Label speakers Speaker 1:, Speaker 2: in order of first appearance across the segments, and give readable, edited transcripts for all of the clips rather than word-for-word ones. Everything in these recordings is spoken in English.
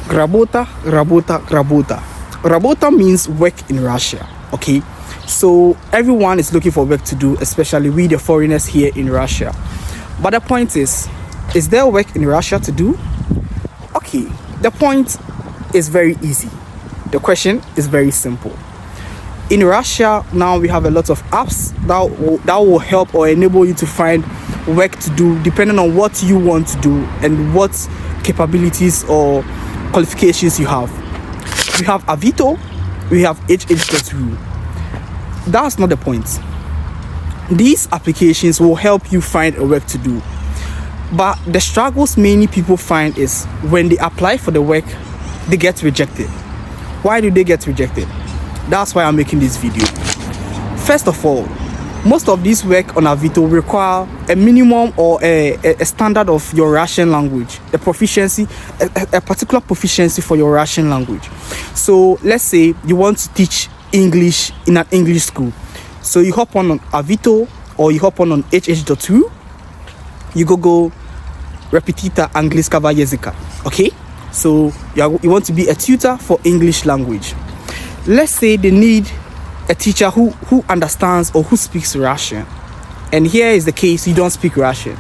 Speaker 1: Rabota, rabota, rabota. Rabota means work in Russia. Okay, so everyone is looking for work to do, especially we the foreigners here in Russia. But the point is there work in Russia to do? Okay, the point is very easy. The question is very simple. In Russia now we have a lot of apps that will help or enable you to find work to do depending on what you want to do and what capabilities or qualifications you have. We have Avito, we have HH.ru. That's not the point. These applications will help you find a work to do. But the struggles many people find is when they apply for the work, they get rejected. Why do they get rejected? That's why I'm making this video. First of all, most of this work on Avito require a minimum or a standard of your Russian language, a proficiency, a particular proficiency for your Russian language. So let's say you want to teach English in an English school. So you hop on Avito or you hop on HH.ru, you go Repetita angliskava języka. Okay? So you want to be a tutor for English language. Let's say they need a teacher who understands or who speaks Russian, and here is the case: you don't speak Russian.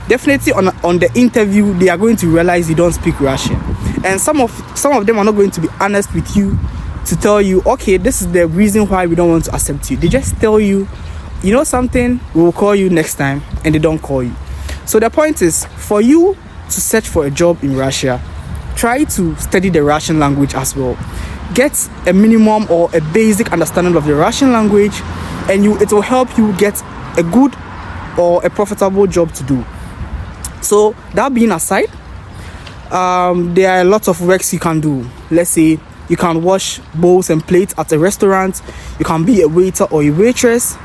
Speaker 1: Definitely on the interview they are going to realize you don't speak Russian, and some of them are not going to be honest with you to tell you, okay, this is the reason why we don't want to accept you. They just tell you, you know something, we will call you next time, and they don't call you. So the point is, for you to search for a job in Russia, try to study the Russian language as well. Get a minimum or a basic understanding of the Russian language, and it will help you get a good or a profitable job to do. So that being aside, there are lots of works you can do. Let's say you can wash bowls and plates at a restaurant, you can be a waiter or a waitress,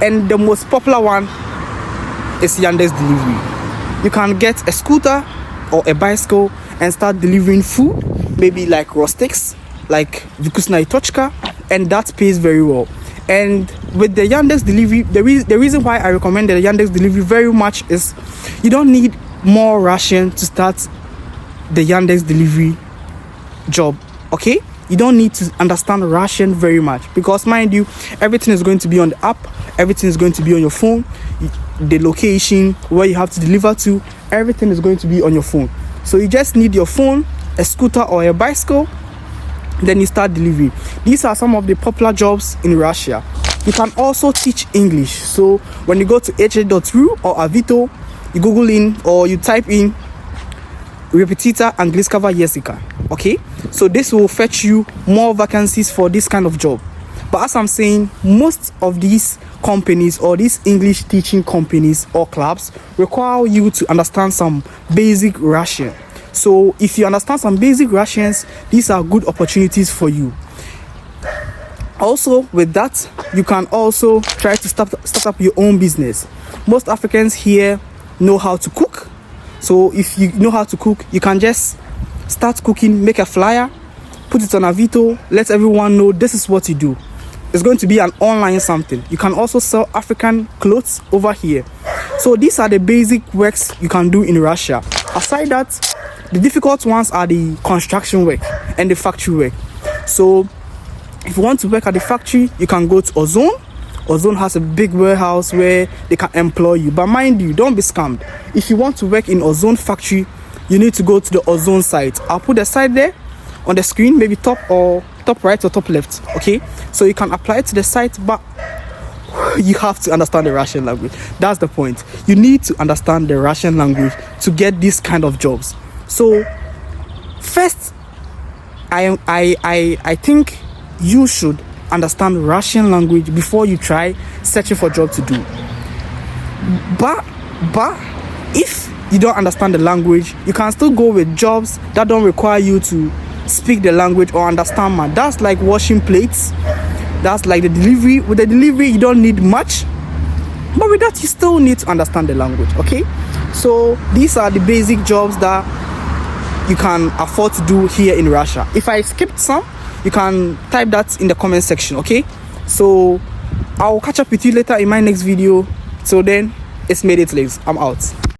Speaker 1: and the most popular one is Yandex delivery. You can get a scooter or a bicycle and start delivering food, maybe like rustics, like Vikusna Itochka, and that pays very well. And with the Yandex delivery, the reason why I recommend the Yandex delivery very much is you don't need more Russian to start the Yandex delivery job. Okay, you don't need to understand Russian very much, because mind you, everything is going to be on the app, everything is going to be on your phone, the location where you have to deliver to, everything is going to be on your phone. So you just need your phone, a scooter or a bicycle, then you start delivering. These are some of the popular jobs in Russia. You can also teach English. So when you go to HH.ru or Avito, you Google in or you type in Repetita angliskava języka. Okay, so this will fetch you more vacancies for this kind of job. But as I'm saying, most of these companies or these English teaching companies or clubs require you to understand some basic Russian. So if you understand some basic Russians, these are good opportunities for you. Also, with that, you can also try to start up your own business. Most Africans here know how to cook. So if you know how to cook, you can just start cooking, make a flyer, put it on Avito, let everyone know this is what you do. It's going to be an online something. You can also sell African clothes over here. So these are the basic works you can do in Russia. Aside that, the difficult ones are the construction work and the factory work. So if you want to work at the factory, you can go to Ozone. Ozone has a big warehouse where they can employ you. But mind you, don't be scammed. If you want to work in Ozone factory, you need to go to the Ozone site. I'll put the site there on the screen, maybe top right or top left. Okay, so you can apply to the site, but you have to understand the Russian language. That's the point. You need to understand the Russian language to get these kind of jobs. So first, I think you should understand Russian language before you try searching for a job to do. But if you don't understand the language, you can still go with jobs that don't require you to speak the language or understand, man. That's like washing plates. That's like the delivery. With the delivery, you don't need much, but with that, you still need to understand the language. Okay, so these are the basic jobs that you can afford to do here in Russia. If I skipped some, you can type that in the comment section. Okay, so I'll catch up with you later in my next video. So then, it's made it, legs. I'm out.